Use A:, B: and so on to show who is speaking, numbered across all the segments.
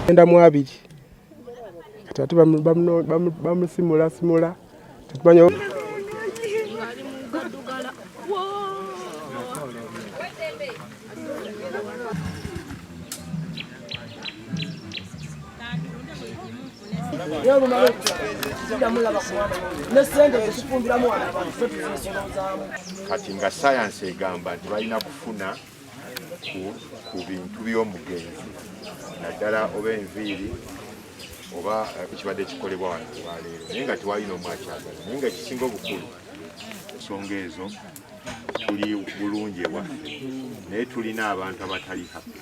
A: Enda mu abiri kati ate bamusimula tetumanya
B: kati nga sayansi egamba nti balina kufuna ku bintu by'omugenzi naddala oba enviiri oba kukibadde ekikolebwa wano waleero naye nga tewali n'omu akyagala naye nga ekisinga obukulu ensonga ezo tuli bulungi ewaffe naye tulina abantu abatali happy.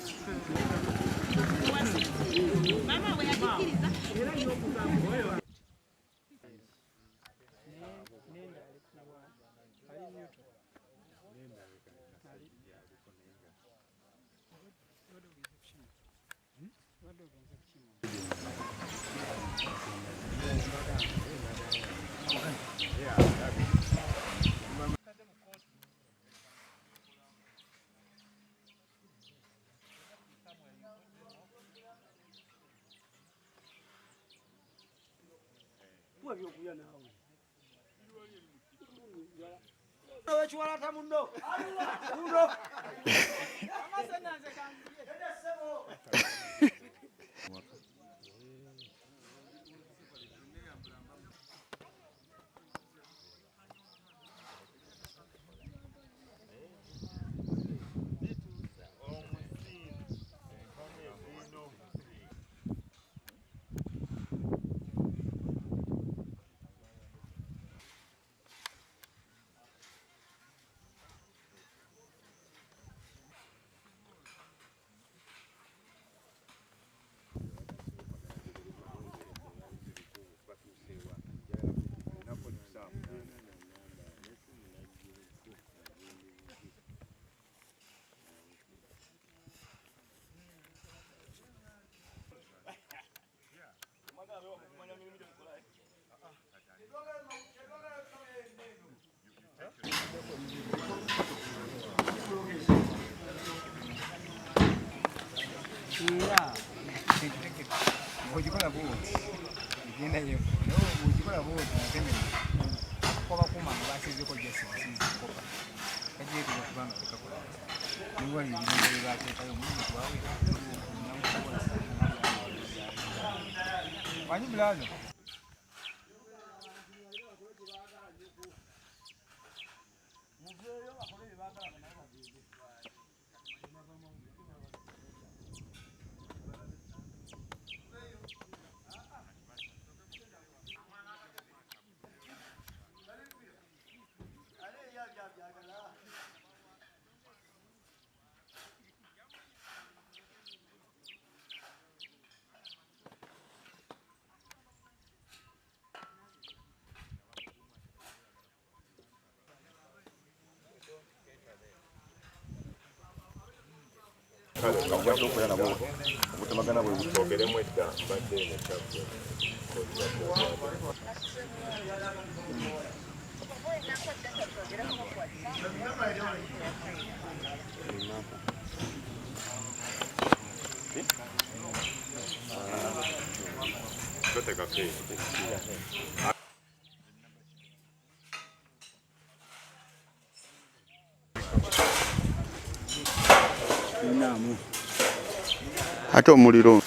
C: ate omuliro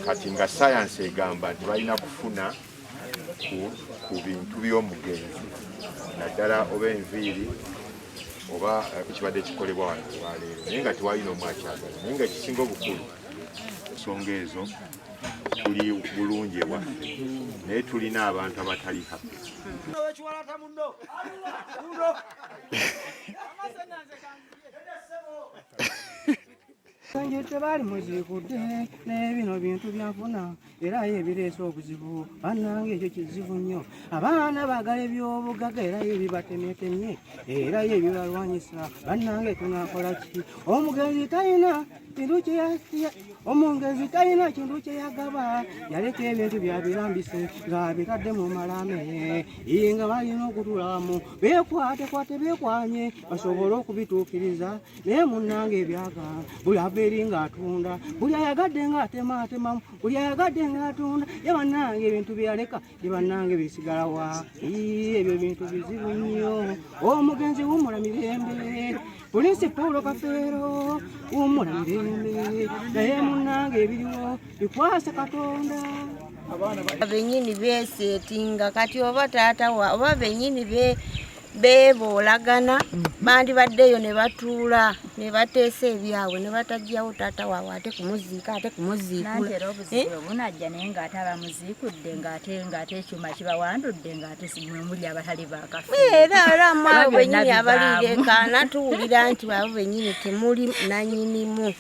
B: kati nga sayansi egamba nti balina kufuna ku bintu by'omugenzi naddala oba enviiri oba kukibadde kikolebwa wano waleero naye nga tewali n'omu akyagala naye nga ekisinga obukulu ensonga ezo tuli bulungi ewaffe naye tulina abantu abatali happy.
C: Tebali muzikudde n'ebino bintu byanfuna era yo ebireese obuzibu bannange ekyo kizibu nnyo abaana baagala eby'obugagga era yo ebibatemyetemye era yo ebibalwanyisa bannange tunakola ki omugezi talina kintu kye yagaba yaleka ebintu byabirambise ng'abitadde mu malame nga balina okutulamu bekwanye basobole okubituukiriza naye munnange ebyaga buli abeeri ng'atunda buli ayagadde ng'atematemamu buli ayagadde ng'atunda ye bannange ebintu byaleka ye bannange bisigalawa ebyo bintu bizibu nnyo omugenzi wumula mirembe Polisi Paulo Kafeero wumula mirembe naye munnange ebiriwo bikwasa Katonda.
D: Benyini beesetinga kati oba taata oba benyini beebolagana bandibaddeyo ne batuula ne bateesa ebyabwe ne batajjawo taata waabwe ate kumuziikula
E: nantera obuzibu bunajja naye ng'ate abamuziikudde ng'ate ekyuma kibawandudde ng'ate muli abatali bakafe
D: era mwabo benyini abaliira ekaana tuwulira nti abo benyini temuli nanyinimu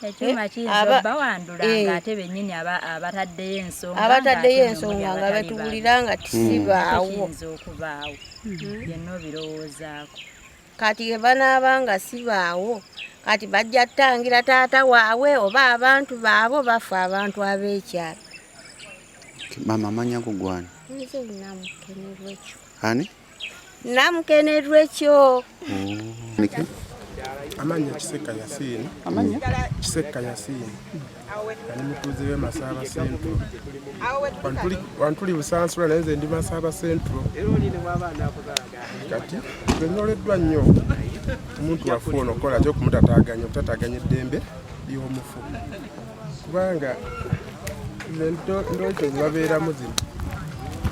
E: ekyuma kiyinza bawandula ng'ate benyini abataddeyo ensonga
D: nga betuwulira nga tisibaawo
E: kiyinza okubaawo yenna obirowoozaako
D: kati banaaba nga sibaawo kati bajja tangira taata waabwe oba abantu baabo bafa abantu ab'ekyalo.
F: Mama amanya kugwana
D: nze namukenerwekyo
F: ani
D: namukenerwekyo
A: amanya Kiseka Yasiini Kiseka Yasiini ani mutuuze we Masaba Central wantuli Busansula naye nze ndi Masaba Central kati twenyoleddwa nnyo omuntu waffe ono okola ki okutataganya eddembe ly'omufu kubanga ndowooza zibabeeramu zino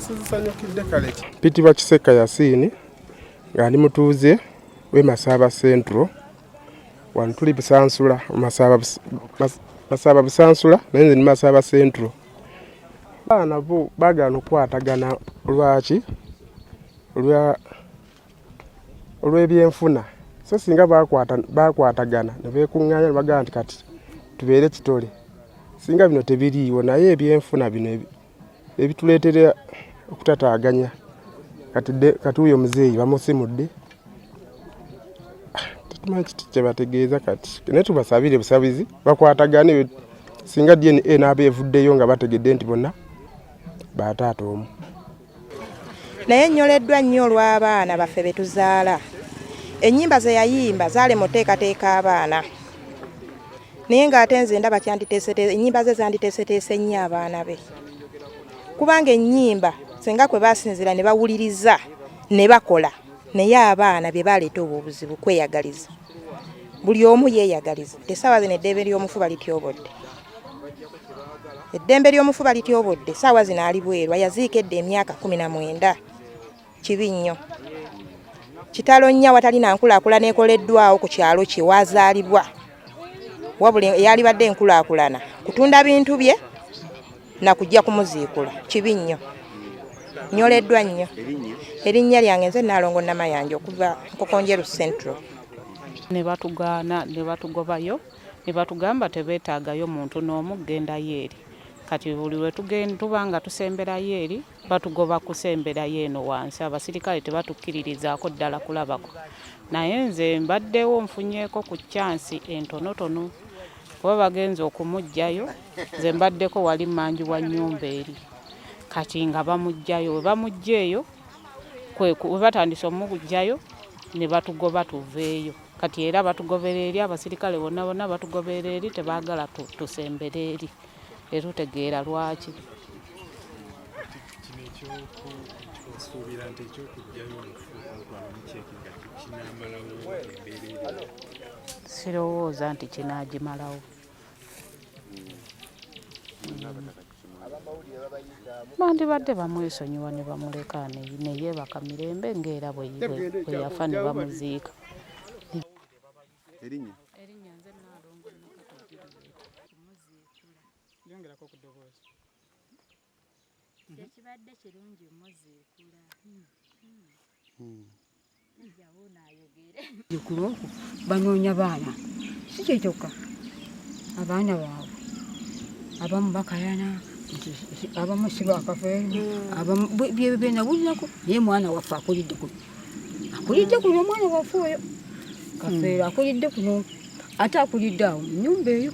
A: sizisanyukidde kale ki pitibwa Kiseka Yasiini nga ndi mutuuze we Masaba Central wano tuli Busansula Masaba Busansula naye nze ndi Masaba Central. Abaana bo baagala okukwatagana lwaki olw'ebyenfuna so singa bakwatagana ne beekuŋŋaanya ne bagamba nti kati tubeere kitole singa bino tebiriiwo naye ebyenfuna bino ebituleetera okutataganya kati uyo muzeeyi bamusimudde tetumanyi kiti kye bategeeza kati naye tubasabire busabizi bakwatagane singa DNA n'aba evuddeyo nga bategedde nti bonna bataata omu.
G: Naye nnyoleddwa nnyo olw'abaana baffe be tuzaala ennyimba ze yayimba zaale muteekateeka abaana naye ng'ate nze ndaba ennyimba ze zanditeeseteese nnyo abaana be kubanga ennyimba senga kwe baasinzira ne bawuliriza ne bakola naye abaana bye baleeta obwo obuzibu kweyagaliza buli omu yeeyagaliza essaawa zino eddembe ly'omufuba lityobodde eddembe ly'omufuba lityobodde essaawa zino ali bwerwa yaziikedde emyaka 19 kibi nnyo kitalo nnya watali na nkulaakulana ekoleddwawo ku kyalo kye wazaalibwa wabula eyalibadde enkulaakulana kutunda bintu bye na kujja kumuziikula kibi nnyo nnyoleddwa nnyo erinnya lyange nze Nalongo Namayanja okuva Nkokonjeru Central.
H: Ne batugaana ne batugobayo ne batugamba tebeetaagayo muntu n'omu kugendayo eri kati buli lwe tubanga tusemberayo eri batugoba kusemberayo eno wansi abasirikale tebatukkiririzaako ddala kulabako naye nze mbaddewo nfunyeeko ku kyansi entonotono kuba bagenza okumuggyayo nze mbaddeko wali mmanji wa nnyumba eri kati nga bamugjayo we bamugja eyo we batandise omugjayo ne batugoba tuveeyo kati era batugobera eri abasirikale bonna batugobera eri tebaagala tusembera eri erutegeera lwaki sirowooza nti kinaagimalawo. bandibadde bamwesonyiwa ne bamuleka ne yeebaka mirembe ng'era bwe yafa ne bamuziika.
F: Erinnya
H: Nze Nnaalongo Nakatogiruweta.
C: Yongerako ku ddoboozi.
E: Ekibadde kirungi muziikula. Jawo naayogere.
I: Kuloko banoonya baana si kye kyokka abaana baabwe abamu bakayana abamu si bakafeero abamu byenawulirako naye mwana waffe akulidde kuno omwana waffe oyo kafeero akulidde kuno ate akulidde awo mu nnyumba eyo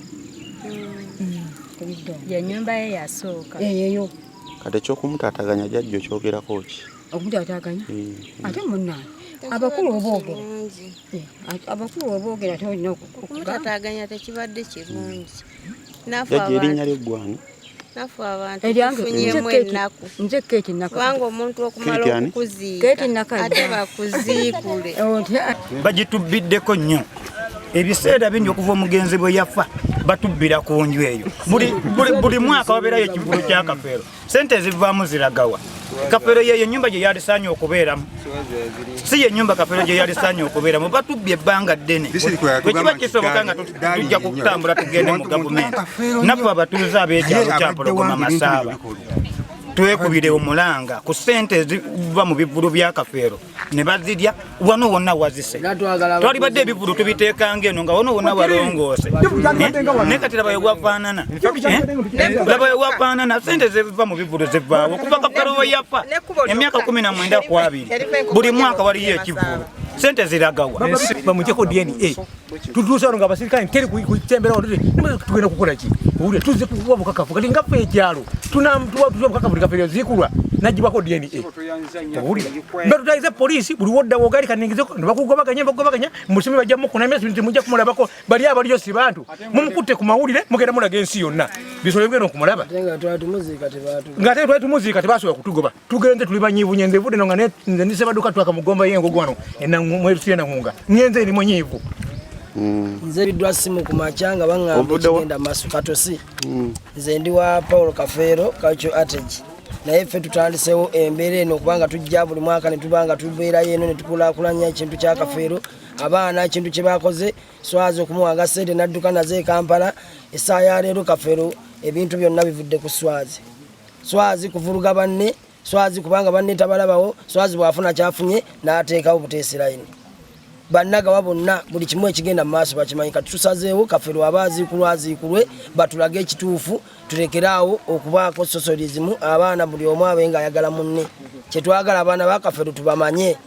E: Ye nnyumba ye yasooka.
I: eyo
F: kati eky'okumutaataganya jjajja okyogerako ki?
I: okutaataganya ate munnange abakulu oboogera ate olina
D: Okumutaataganya tekibadde kirungi.
F: Jjajja erinnya ly'eggwani
D: Nafu abantu
I: eryange
D: tufunyemu ennaku.
I: nze Keeti
D: Kubanga omuntu okumala
F: Keeti ani?
D: okukuziika
I: Keeti Nakadda.
D: ate bakuziikule.
J: Bagitubiddeko nnyo. Ebiseera bingi okuva omugenzi bwe yafa batubbira ku nju eyo. Buli mwaka wabeerayo ekivulu kya Kafeero. Sente ezivaamu ziragawa. Kafeero yeyo ennyumba gye yalisaanye okubeeramu. Si ye nnyumba Kafeero gye yalisaanye okubeeramu. Batubbye ebbanga ddene. Bwe kiba kisoboka nga tujja kutambula tugende mu gavumenti. Naffe abatuuze ab'ekyalo kya Mpologoma Masaaba twekubire omulanga ku ssente eziva mu bivulu bya Kafeero ne bazirya wano wonna wazise. Twalibadde ebivulu tubiteekanga eno nga wano wonna walongoose. Ne kati laba yewafaanana. Laba yewafaanana ssente ziva mu bivulu zivaawo. Okuva Kafeero we yafa emyaka 19 ku 2 buli mwaka waliyo ekivulu. Sente ziragawa.
K: Bamujeko DNA. Tutuusa wano nga abasirikale teri kutembera wano tugenda kukola ki? Ule tuze kuwa bukakafu kati nga fe ekyalo. Tunamtuwa bukakafu Kafeero zikulwa najibako DNA. Ule mbetutaize polisi buli wodda wogali kaningizeko bakugobaganya musimi bajja mukunamya sinti mujja kumulabako bali abaliyo si bantu mumukutte ku mawulire mugenda mulaga ensi yonna bisolo bigenda kumulaba ngate twatumuziika tebasobola kutugoba tugenze tuli banyivu nyenze vude no nga nze ndise baduka twakamugomba yengo gwano mwerusiye na ngunga nyenze eri munyivu
C: nze bidwa simu ku machanga bangamba kigenda masu katosi nze ndi wa Paul Kafeero Cultural Heritage naye ffe tutandisewo embeera eno okubanga tujja buli mwaka ne tubanga tubeerayo eno ne tukulaakulanya ekintu kya Kafeero abaana ekintu kye bakoze swazi okumuwanga ssente n'adduka nazo e Kampala essaawa ya leero Kafeero ebintu byonna bivudde ku swazi kuvuluga banne swazi kubanga banne tabalabawo swazi bwafuna kyafunye n'ateekawo buteesi layini bannagawa bonna buli kimu ekigenda mu maaso bakimanyi kati tusazeewo Kafeero aziikulwe batulage ekituufu tulekeraawo okubaako sosolizimu abaana buli omu abe nga ayagala munne kyetwagala abaana ba Kafeero tubamanye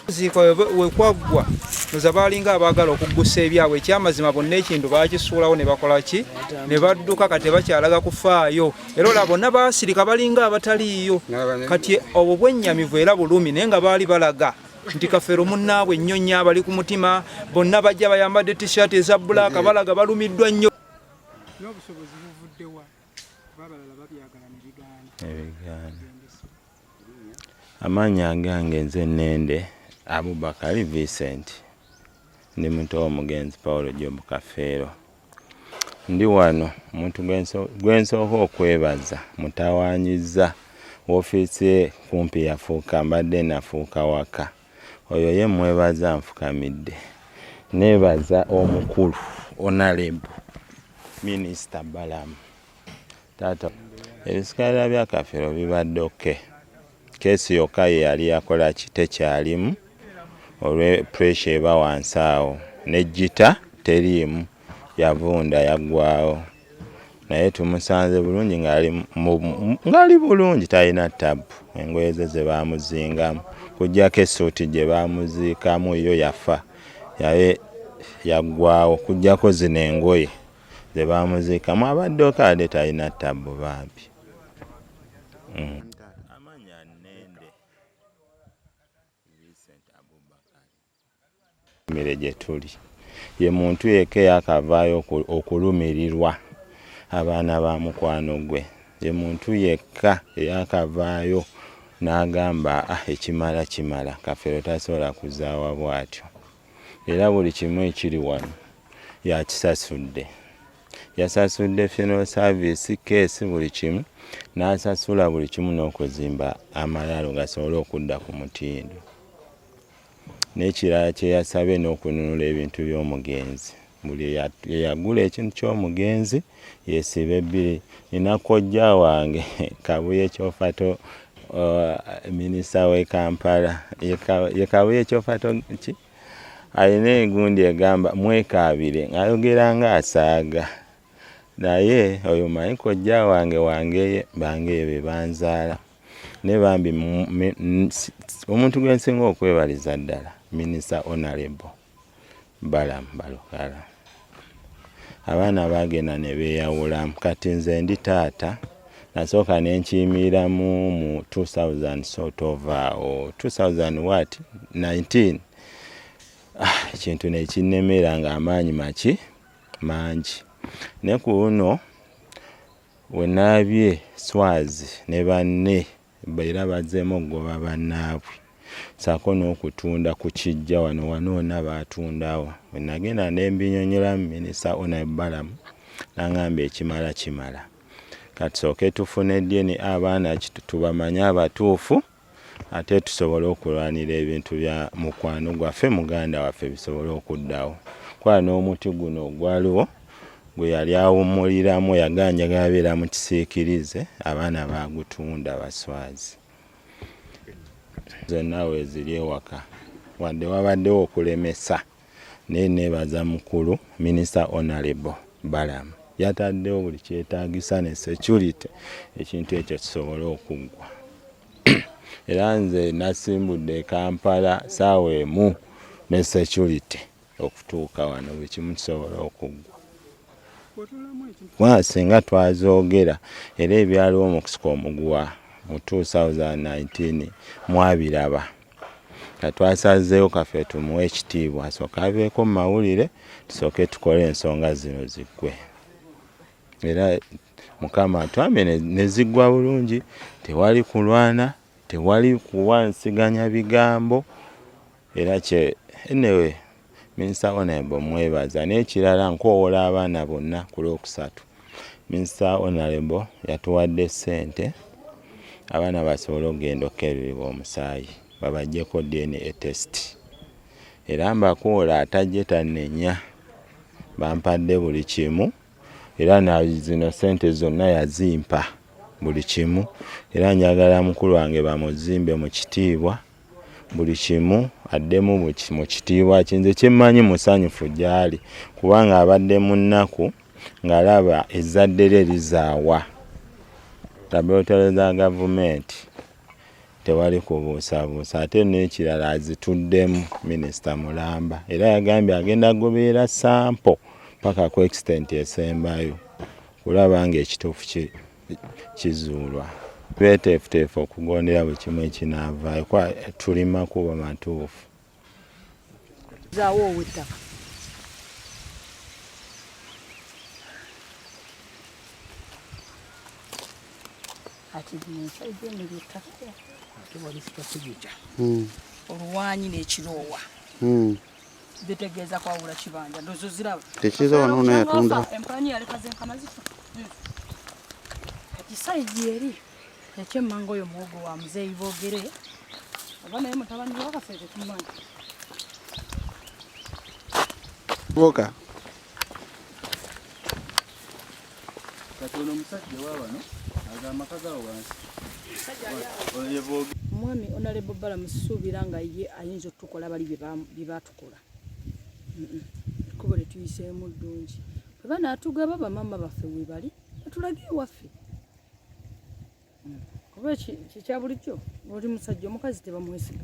L: ziiko wekwaggwa noza baalinga abaagala okuggusa ebyabwe ekyamazima bonna ekintu baakisuulawo ne bakola ki ne badduka kati bakyalaga kufaayo era olaba bonna baasirika balinga abataliiyo kati obwo bwennyamivu era bulumi naye nga baali balaga nti Kafeero munnaabwe ennyonyi abali ku mutima bonna bajja bayambadde t-shirt eza bbulaaka balaga balumiddwa nnyo.
C: n'obusobozi buvuddewa babalala babyagala ne bigaana.
M: Amannya gange nze Nnende Abubakar Vincent ndi muntu w'omugenzi Paulo Job Kafeero. Ndi wano muntu gwensooka okwebaza mutawaanyiza woofiisi kumpi yafuuka mbadde nafuuka waka oyo ye mwebaza nfukamidde neebaza omukulu Honorable Minisita Balamu taata ebisikalira bya Kafeero bibadde oke keesi yokka ye yali yakola kitekyalimu olwe pressure eba wansi awo nejjita teriimu yavunda yaggwawo naye tumusanze bulungi ng'ali bulungi talina tabu engoye ze baamuzingamu kujjako essuuti gye baamuziikamu yo yafa yaye yaggwawo kujjako zino engoye ze baamuziikamu abadde okadde talina tabu bambi. Amanya Nnende Vincent Abubakar mire gye tuli ye muntu yekka yakavaayo okulumirirwa abaana ba mukwano gwe ye muntu yekka yakavaayo n'agamba ekimala Kafeero tasobola kuzaawa bw'atyo era buli kimu ekiri wano yakisasudde yasasudde funeral service case buli kimu n'asasula buli kimu n'okuzimba amalalo gasobole okudda ku mutindo. N'ekirala kye yasabye n'okununula ebintu by'omugenzi. Buli yagula ekintu ky'omugenzi yesibe bbiri. Nina kojja wange Kabuye Kyofato minisita w'e Kampala ye Kabuye Kyofato ki alina engundi egamba mwekaabire ng'ayogera ng'asaaga. Naye oyo manyi kojja wange bange be banzaala ne bambi omuntu gwe nsinga okwebaliza ddala Minisita Honorable Balamu Balokala. Abaana bagenda ne beeyawula. Kati nze ndi taata nasooka ne nkiyimiriramu mu 2000 sort of 2019 ekintu ne kinnemera ng'amaanyi mangi. Ne ku luno we naabye Swazi ne banne era bazzeemu okugoba bannaabwe saako n'okutunda ku kijja wanoona baatundawo. We nagenda ne mbinyonyola Minisita Honorable Balamu n'angamba kimala. Kati tusooke tufune DNA abaana tubamanye abatuufu ate tusobole okulwanira ebintu bya mukwano gwaffe muganda waffe bisobole okuddawo. Kwali n'omuti guno ogwaliwo gwe yali awummuliramu yaganja gabeera mu kisiikirize abaana bagutunda Baswazi. Zonna we ziri ewaka wadde wabaddewo okulemesa naye neebaza mukulu Minisita Honorable Balamu yataddewo buli kyetaagisa ne security ekintu ekyo kisobole okuggwa. Era nze nasimbudde Kampala ssaawa emu ne security okutuuka wano buli kimu kisobole okuggwa. Singa twazoogera era ebyaliwo mu kusika omuguwa mu 2019 mwabiraba. Katwasazeewo kaffe tumuwe ekitiibwa asooka aveeko mu mawulire tusooke tukole ensonga zino ziggwe. Era Mukama atwambye ne ziggwa bulungi, tewali kulwana, tewali kuwansiganya bigambo. Era anyway Minisita Honorable mwebaza. N'ekirala nkoowola abaana bonna ku Lwokusatu. Minisita Honorable yatuwadde ssente abaana basobole okugenda okukeberebwa omusaayi babaggyeko DNA test. Era mbakoola atajje tannenya bampadde buli kimu era na zino ssente zonna yazimpa buli kimu. Era njagala mukulu wange bamuzimbe mu kitiibwa buli kimu addemu mu kitiibwa kinze kyemmanyi musanyufu gyali kubanga abadde mu nnaku ng'alaba ezzadde lye lizaawa. Laboratory za gavumenti tewali kubuusabuusa ate n'ekirala azituddemu Minisita Mulamba era yagambye agenda kugoberera sampo paka ku extent esembayo kulaba nga ekituufu kizuulwa. Beeteefuteefu okugondera buli kimu ekinaavaayo kwa tuli makubo matuufu.
I: Zaawo ow'ettaka ati nsajja n'eby'ettaka oluwanyi n'ekiroowa bitegeeza kwawula kibanja ndozo ziraba
F: tekiza wano n'eyatunda
I: empani yaleka zenkana zifa kati sayizi eri ekyemmanga oyo muwogo wa muzeeyi boogere oba naye mutabani wakaffe tetumanyi
F: boka
N: kati ono omusajja waabano ag'amaka gawo wansi
I: omwami Honorable Balamu suubira nga ye ayinza okutukola bali bye baatukola kubo letuyiseemu ddungi bwe banaatugaba bamama baffe we bali batulage ewaffe kuba kikya bulijjo oli musajja omukazi tebamwesiga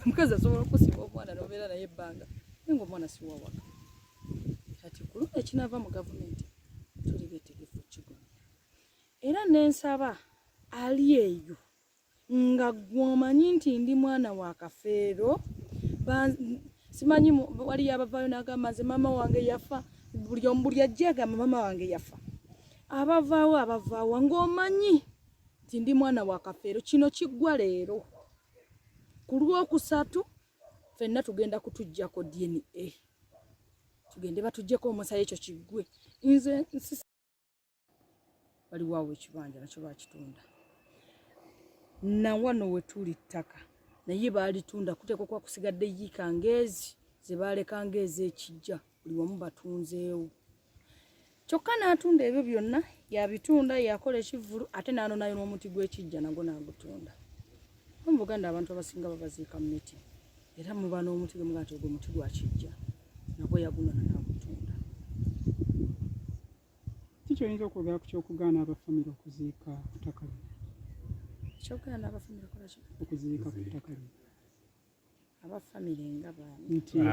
I: omukazi asobola okusiba omwana n'obeera naye ebbanga naye ng'omwana si wawaka kati ku luno ekinaava mu gavumenti tuli beetegefu kigona era n'ensaba ali eyo nga gw'omanyi nti ndi mwana wa Kafeero simanyi waliyo abavaayo n'agamba nze maama wange yafa buli ajja agamba maama wange yafa abavaawo ng'omanyi nti ndi mwana wa Kafeero. Kino kiggwa leero ku Lwokusatu ffenna tugenda kutuggyako DNA tugende batujjeko omusaayi ekyo kiggwe nze waliwo ekibanja nakyo bakitunda na wano we tuli ttaka naye baalitunda kuteekwa kwa kusigadde yiika ngezi ze baaleka ngezi ekijja buli wamu batunzeewo kyokka n'atunda ebyo byonna yabitunda yakola ekivulu ate n'anonayo n'omuti gw'ekijja nagwo n'agutunda mu Buganda abantu abasinga babaziika mu miti era muba n'omuti gwe mugati ogwo muti gwa kijja nagwo yagunona n'agutunda.
O: Kiki oyinza okwogera ku ky'okugaana abafamire okuziika ku ttaka lino?
I: Ky'okugaana abafamire kola ki?
O: Okuziika ku ttaka lino.
I: Abafamire nga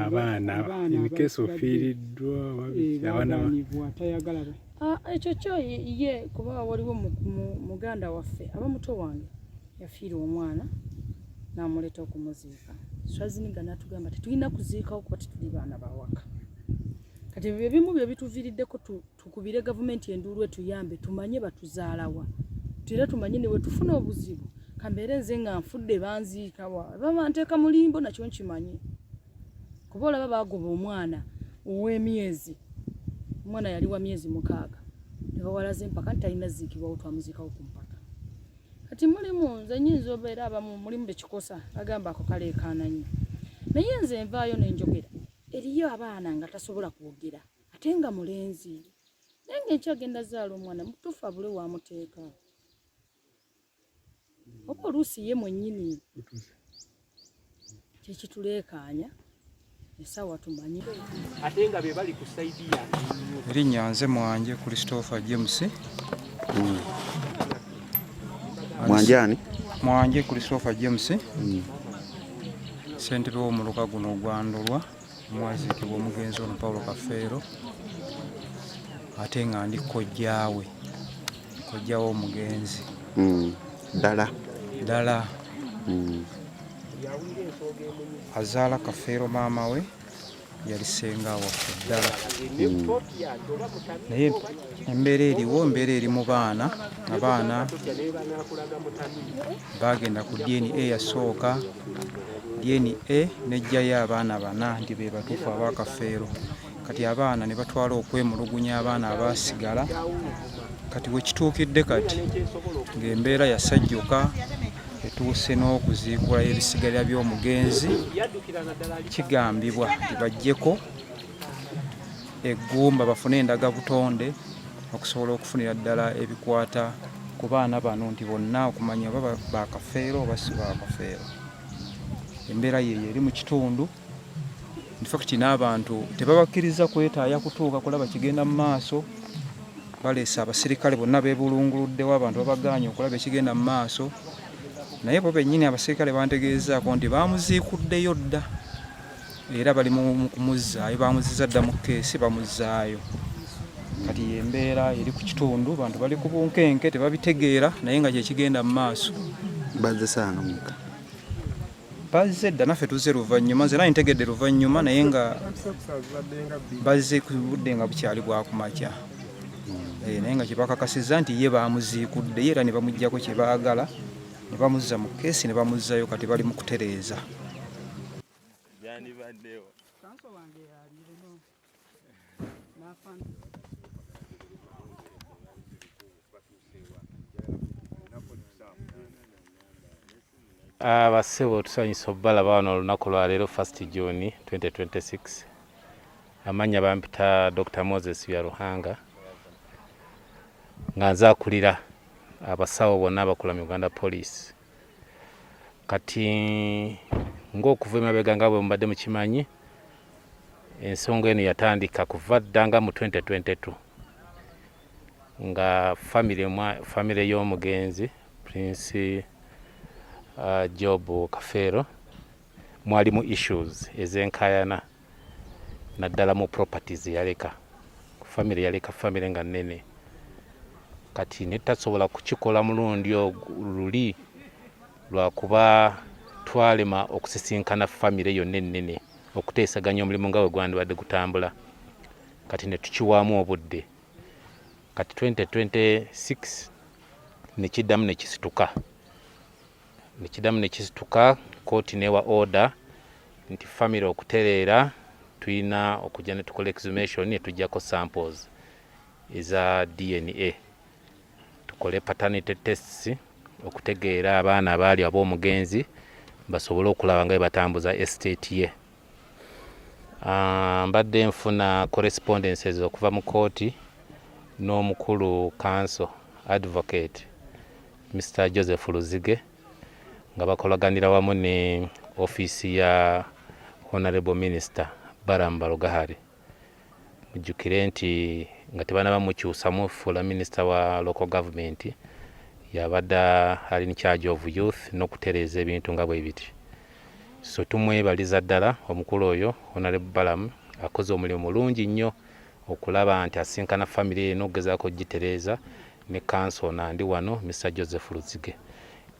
N: abaana in case ofiiriddwa
O: abaanibwa tayagala
I: ekyo kyo ye kuba waliwo muganda waffe aba muto wange yafiirwa omwana n'amuleeta okumuziika swaziniga n'atugamba tetulina kuziikawo kuba tetuli baana bawaka kati ebyo ebimu bye bituviiriddeko tukubire gavumenti enduulu etuyambe tumanye batuzaalawa era tumanye ne bwe tufuna obuzibu kambeere nze nga nfudde banziika wa babanteeka mu limbo nakyo nkimanyi kuba olaba baagoba omwana ow'emyezi omwana yali wa myezi 6 ne bawalaze empaka ntalina ziikibwawo twamuziikawo ku mpaka kati mulimu nze nyinza obeera abamu mulimu bekikosa agamba ako kaleekaananyi naye nze nvaayo nenjogera eriyo abaana nga tasobola kwogera ate nga mulenzi naye ng'ekyagenda zaala omwana mutuufu abule wamuteeka oba oluusi ye mwennyini kyekituleekaanya essaawa tumanyi
K: ate nga be bali ku sayidi ya
L: erinnya nze Mwanje Christopher James.
F: Mwanjani?
L: Mwanje Christopher James. Ssentebe w'omuluka guno ogwandulwa mwaziikibwa omugenzi ono Paulo Kafeero ate nga ndi kojjaawe omugenzi ddala azaala Kafeero maama we yali senga waffe ddala naye embeera eri mu baana bagenda ku DNA yasooka DNA nejjayo abaana 4 nti be batuufu aba Kafeero kati abaana ne batwala okwemulugunya abaana abaasigala kati wekituukidde kati ng'embeera yasajjuka etuuse n'okuziikula ebisigalira by'omugenzi kigambibwa nti bajjeko eggumba bafune endagabutonde okusobola okufunira ddala ebikwata ku baana bano nti bonna okumanya oba ba Kafeero oba si ba Kafeero. Embeera yeyo eri mu kitundu infakiti n'abantu tebabakkiriza kwetaaya kutuuka kulaba kigenda mu maaso baleese abasirikale bonna beebulunguluddewo abantu babagaanye okulaba ekigenda mu maaso naye bo bennyini abasirikale bantegeezaako nti baamuziikuddeyo dda era bali mu kumuzzaayo baamuziza dda mu keesi bamuzzaayo kati embeera eri ku kitundu bantu bali ku bunkenke tebabitegeera naye nga kyekigenda mu maaso
F: bazze saana muka
L: bazze dda naffe tuzze luvannyuma nze naye ntegedde luvannyuma naye nga bazze ku budde nga bukyali bwakumakya naye nga kyebakakasiza nti ye baamuziikudde ye era ne bamuggyako kye baagala ne bamuzza mu keesi ne bamuzzayo kati bali mu kutereeza.
P: Abasebo tusanyisa obbalaba wano olunaku lwa leero 1 June 2026 amanya bampita Dr. Moses Byaruhanga nga nze akulira abasawo bonna abakola mu Uganda Police kati ng'okuva emabega nga bwe mubadde mukimanyi ensonga eno yatandika kuva ddanga mu 2022 nga famire y'omugenzi Prince Job Kafeero mwalimu issues ez'enkayana naddala mu properties yaleka famire yaleka famire nga nnene kati netasobola kukikola mulundi luli lwakuba twalema okusisinkana famire yonna ennene okuteesaganya omulimu nga bwe gwandibadde gutambula kati ne tukiwaamu obudde kati 2026 nekiddamu nekisituka kooti newa order nti famire okutereera tulina okujja ne tukola exhumation ne tujjako samples eza DNA tukole paternity tests okutegeera abaana abaali ab'omugenzi basobole okulaba nga batambuza estate ye. Mbadde nfuna correspondences okuva mu kooti n'omukulu council advocate Mr. Joseph Luzige nga bakolaganira wamu ne office ya Honorable Minister Baramba Lugahari. Mujjukire nti nga tebanaba mukyusa mufuula Minister wa local government yabadde ali in charge of youth n'okutereeza ebintu nga bwe biti. So tumwebaliza ddala omukulu oyo Honorable Baram akoze omulimu mulungi nnyo okulaba nti asinkana family eno okugezaako gitereeza ne council nandi wano Mr. Joseph Luzige.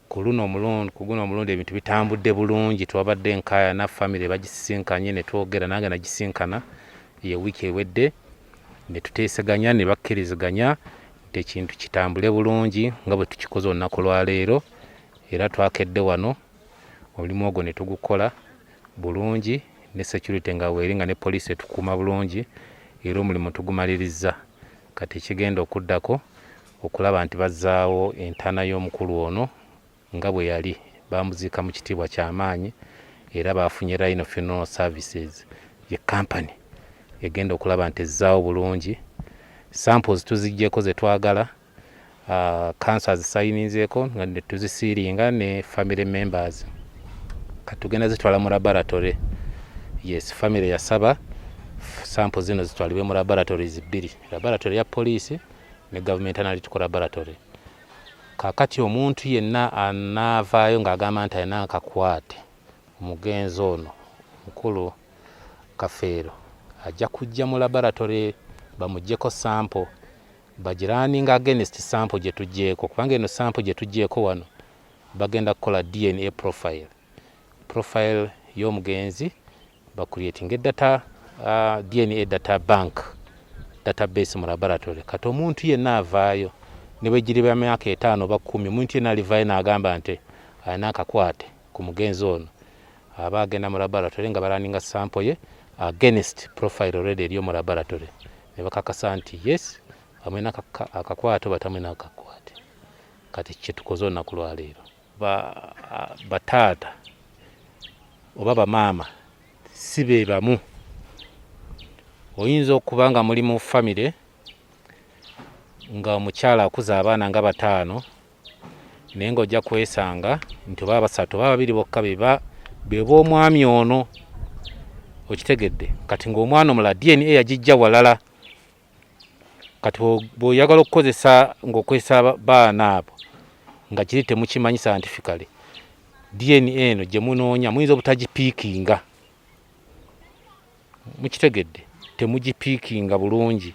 P: Kuguno omulundi ebintu bitambudde bulungi, twabadde nkaya na family bagisinkanye ne twogera nange nagisinkana ye wiki ewedde ne tuteeseganya ne bakkiriziganya nti ekintu kitambule bulungi nga bwe tukikoze olunaku lwa leero, era twakedde wano omulimu ogwo ne tugukola bulungi ne security nga weeri nga ne police etukuuma bulungi, era omulimu tugumaliriza. Kati ekigenda okuddako okulaba nti bazzaawo entaana y'omukulu ono nga bwe yali, bamuziika mu kitiibwa ky'amaanyi, era bafunye Rhino Funeral Services ye company egenda okulaba nti ezzaawo bulungi. Samples tuziggyeko ze twagala, council zisayininzeeko nga ne tuzisiiringa ne family members. Katugenda zitwala mu laboratory. Yes, family yasaba samples zino zitwalibwe mu laboratories bbiri, laboratory ya police ne government analytical laboratory. Kakati omuntu yenna anaavaayo ng'agamba nti alina akakwate omugenzi ono mukulu Kafeero ajja kujja mu laboratory bamuggyeko sample bagiraaninga against sample gye tuggyeko, kubanga eno sample gye tuggyeko wano bagenda kukola DNA profile y'omugenzi bakuleetinga data DNA data bank database mu laboratory. Kati omuntu yenna avaayo ne bwe giriba myaka 5 oba 10, omuntu yenna alivaayo n'agamba nti alina akakwate ku mugenzi ono aba agenda mu laboratory nga balaninga sample ye against profile already eri mu laboratory ne bakakasa nti yes amwena akakwate batamwena akakwate. Kati kye tukoze olunaku lwa leero bataata oba bamaama si be bamu. Oyinza okuba nga muli mu family nga omukyala akuza abaana nga 5 naye ng'ojja kwesanga nti oba 3 oba 2 bokka be b'omwami ono, okitegedde. Kati ng'omwana omulala DNA yagijja walala. Kati bw'oyagala okukozesa ng'okozesa baana abo nga kiri temukimanyi scientifically, DNA eno gye munoonya muyinza obutagipiikinga, mukitegedde, temugipiikinga bulungi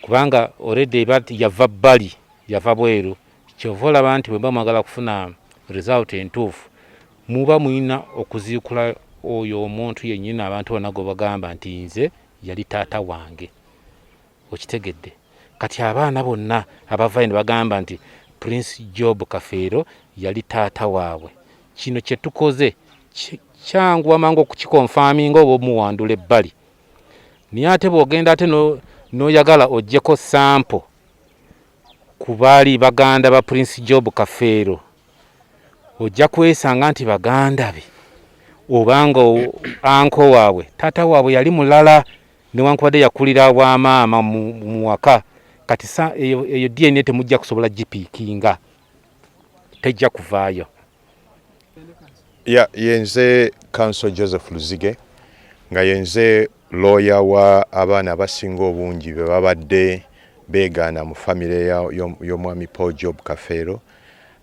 P: kubanga already yava bbali, yava bweru. Kyova olaba nti bwe bamwagala kufuna result entuufu muba mulina okuziikula oyo omuntu yennyini abantu bonna gwe bagamba nti nze yali taata wange, okitegedde. Kati abaana bonna abavaayo ne bagamba nti Prince Job Kafeero yali taata waabwe. Kino kye tukoze kyangu amangu okukikonfaminga oba omuwandula ebbali. Naye ate bw'ogenda ate n'oyagala oggyeko sample ku baali baganda ba Prince Job Kafeero, ojja kwesanga nti baganda be obanga anko waabwe taata waabwe yali mulala newankubadde yakulira bwamaama mu waka. Kati eyo DNA temujja kusobola gipiikinga, tejja kuvaayo.
B: Yenze Council Joseph Luzige nga yenze lawyer wa abaana abasinga obungi be babadde beegaana mu family y'omwami Paul Job Kafeero,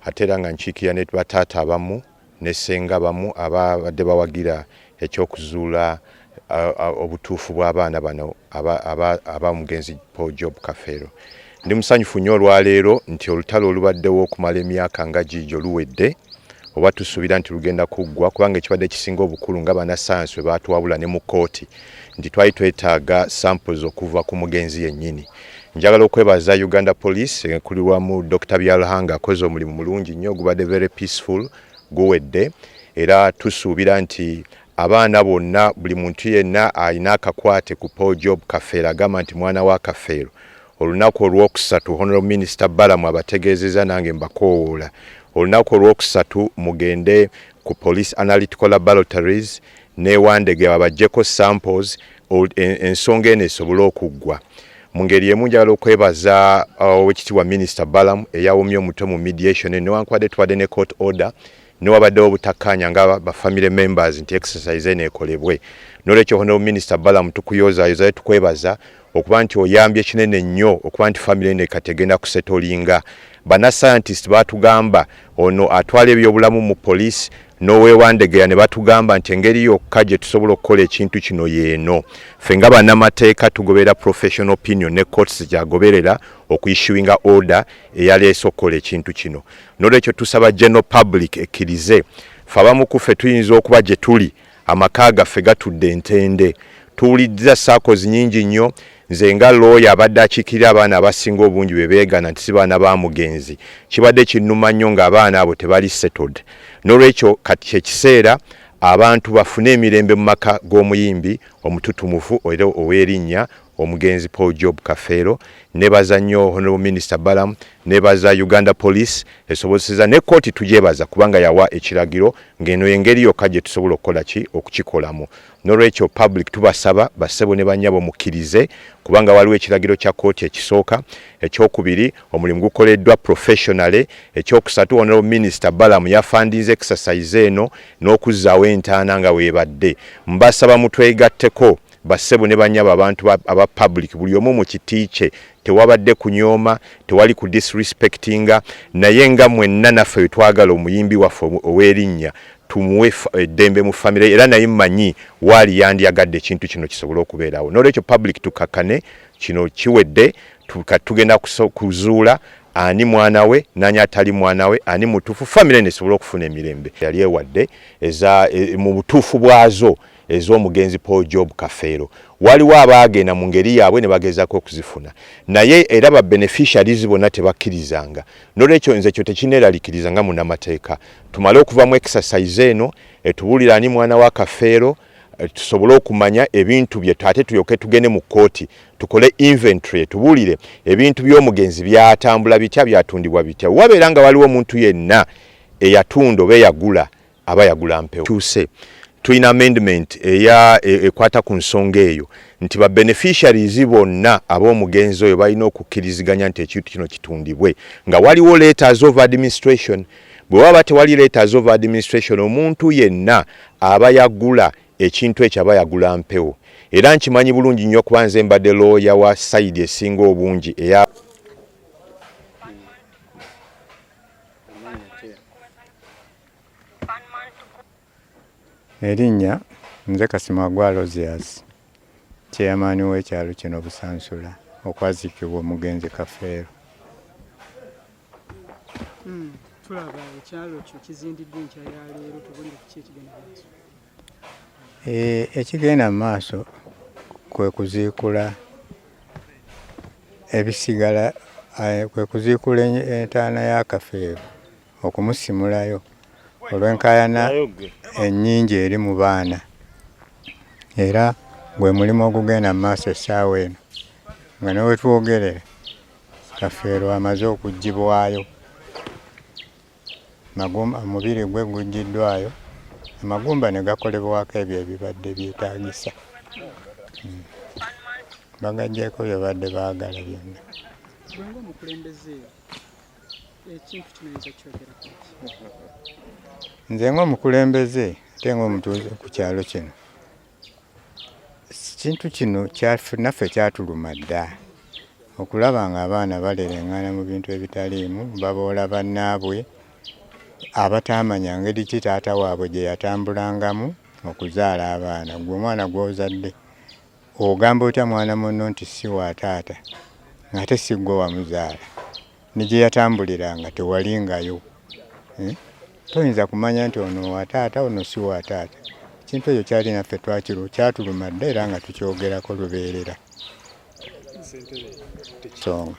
B: ate era nga nkiikirira ne bataata abamu ne ssenga abamu ababadde bawagira ekyokuzuula obutuufu bw'abaana bano abamugenzi Paul Job Kafeero. Ndi musanyufu nnyo olwaleero nti olutalo olubaddewo okumala emyaka nga gijo luwedde oba tusuubira nti lugenda kuggwa, kubanga ekibadde kisinga obukulu nga bannassaayansi bwe baatwabula ne mu kkooti nti twali twetaaga samples okuva ku mugenzi yennyini. Njagala okwebaza Uganda Police ekulirwamu Dr. Byalahanga akoze omulimu mulungi nnyo, gubadde very peaceful guwedde, era tusuubira nti abaana bonna buli muntu yenna alina akakwate ku Paul Job Kafeero agamba nti mwana wa Kafeero. Olunaku olwokusatu Honorable Minister Balamu abategeezezza nange mbakoowoola. Olunaku olwokusatu mugende ku Police Analytical Laboratories newandege babajjeko samples ensonga eno esobole okuggwa. Mu ngeri emu njagala okwebaza Oweekitiibwa Minister Balamu eyawumya omutwe mu mediation newankubadde tubadde ne court order newabaddewo obutakkaanya nga ba family members nti exercise eno ekolebwe. N'olwekyo Honorable Minister Balamu tukuyozaayozayo tukwebaza okuba nti oyambye kinene nnyo okuba nti family eno ekategenda kusetolinga. Bana scientist batugamba ono atwala ebyobulamu mu police n'oweewandegera ne batugamba nti engeri yokka gye tusobola okukola ekintu kino yeeno. Ffe nga bannamateeka tugobera professional opinion ne courts gyagoberera okuyissuinga order eyaleese okukola ekintu kino. N'olwekyo tusaba general public ekkirize ffe abamu ku ffe tuyinza okuba gye tuli amaka gaffe gatudde entende. Tuwuliriza sakozi nnyingi nnyo. Nze nga lawyer abadde akiikirira abaana abasinga obungi be beegana nti si baana ba mugenzi. Kibadde kinnuma nnyo ng'abaana abo tebali settled. N'olwekyo kati kyekiseera abantu bafune emirembe mu maka g'omuyimbi omututumufu era ow'erinnya omugenzi Paul Job Kafeero. Nebaza nnyo Honorable Minister Balamu, nebaza Uganda Police esobozeseza ne kooti tugyebaza kubanga yawa ekiragiro ng'eno y'engeri yokka gye tusobola okukola ki okukikolamu. N'olwekyo public tubasaba bassebo ne bannyabo mukkirize kubanga waliwo ekiragiro kya kooti ekisooka. Ekyokubiri omulimu gukoleddwa professionally. Ekyokusatu Honorable Minister Balamu yafandinze exercise eno n'okuzzaawo entaana nga weebadde. Mbasaba mutwegatteko bassebo ne bannyabo abantu aba public buli omu mu kiti kye tewabadde kunyooma tewali ku disrespectinga naye nga mwenna naffe twagala omuyimbi waffe ow'erinnya tumuwe eddembe mu famire era naye mmanyi waali yandiyagadde ekintu kino kisobola okubeerawo. N'olwekyo public tukakkane kino kiwedde tugenda kuzuula ani mwana we nani atali mwana we ani mutuufu famire nesobola okufuna emirembe. Yali ewadde mu butuufu bwazo ez'omugenzi Paul Job Kafeero. Waliwo abaagenda mu ngeri yaabwe ne bagezaako okuzifuna naye era ba beneficiaries bonna tebakkirizanga. N'olwekyo nze kyo tekineeraliikiriza nga munnamateeka. Tumale okuva mu exercise eno etubuulira ani mwana wa Kafeero tusobole okumanya ebintu bye ate tuyoke tugende mu kooti tukole inventory tubuulire ebintu by'omugenzi byatambula bitya byatundibwa bitya. Wabeera nga waliwo omuntu yenna eyatunda oba eyagula aba yagula mpewo. Tuina amendment ekwata ku nsonga eyo nti ba beneficiaries bonna ab'omugenzi oyo balina okukkiriziganya nti ekintu kino kitundibwe nga waliwo letters of administration. Bwe waba tewali letters of administration omuntu yenna aba yagula ekintu ekyo aba yagula mpewo. Era nkimanyi bulungi nnyo kuba nze mbadde lawyer wa side esinga obungi eya
Q: Erinnya nze Kasimagwa Rosias chairman w'ekyalo kino Busansula okwazikibwa omugenzi Kafeero.
O: Tulaba ekyalo kyo kizindiddwa enkya ya leero tubulire kiki ekigenda maaso.
Q: Ekigenda maaso kwe kuziikula ebisigala kwe kuziikula entaana ya Kafeero okumusimulayo olw'enkaayana ennyingi eri mu baana era gwe mulimu ogugenda mu maaso essaawa eno nga ne wetwogerera Kafeero amaze okuggibwayo omubiri gwe guggiddwayo amagumba ne gakolebwako ebyo ebibadde byetaagisa bagaggyeko byebadde baagala byonna.
O: Bwanga omukulembeze ekintu kino yinza kyogerako
Q: nze ng'omukulembeze ate ng'omutuuze ku kyalo kino kintu kino naffe kyatuluma dda okulaba ng'abaana balereŋŋana mu bintu ebitaliimu baboola bannaabwe abatamanya ngeri ki taata waabwe gye yatambulangamu okuzaala abaana. Gwe omwana gw'ozadde ogamba otya mwana munno nti si wa taata ng'ate si gwe wamuzaala ne gye yatambuliranga tewalingayo. Toyinza kumanya nti ono wa taata ono si wa taata. Ekintu ekyo kyali naffe kyatuluma dda era nga tukyogerako lubeerera. Songa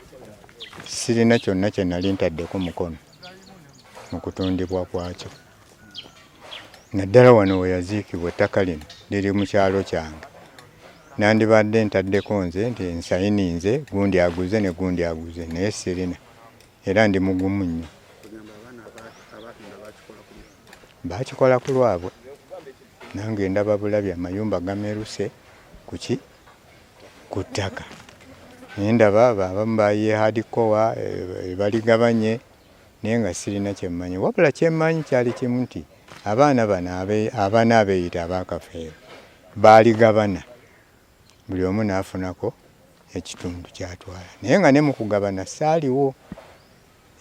Q: sirina kyonna kye nali ntaddeko mukono mu kutundibwa kwakyo. naddala wano we yaziikibwa ettaka lino liri mu kyalo kyange. Nandibadde ntaddeko nze nti nsayininze gundi aguze ne gundi aguze naye sirina era ndi mugumu nnyo. Bakikola ku lwabwe nange ndaba bulabi amayumba gameruse kuki ku ttaka naye ndaba abamu bayiye hardcore baligabanye naye nga sirina kyemmanyi wabula kyemmanyi kyali kimu nti abaana abaana abeeyita abakafeero baaligabana buli omu n'afunako ekitundu kyatwala naye nga ne mu kugabana saaliwo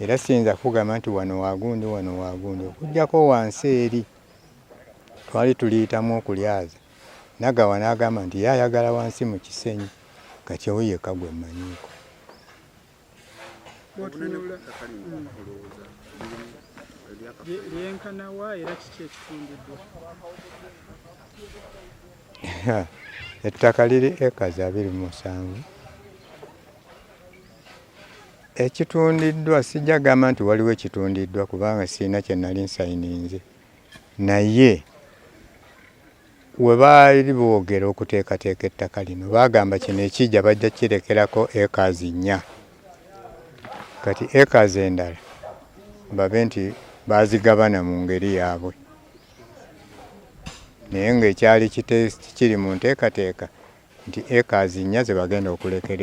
Q: era siyinza kugamba nti wano wagundi wano wagundi okuggyako wansi eri twali tuliyitamu okulyaza nagawa n'agamba nti yayagala wansi mu kisenyi kati owo yekka gwe mmanyiiko.
O: Lyenkana wa era kiki ekitundiddwa?
Q: Ettaka liri eka za 27. Ekitundiddwa sijja gamba nti waliwo ekitundiddwa kubanga sirina kye nali nsayininze naye we baali boogera okuteekateeka ettaka lino baagamba kino ekijja bajja kirekerako ekazi 4 kati ekazi endala babe nti baazigabana mu ngeri yaabwe naye ng'ekyali kiri mu nteekateeka nti ekazi 4 ze bagenda okulekera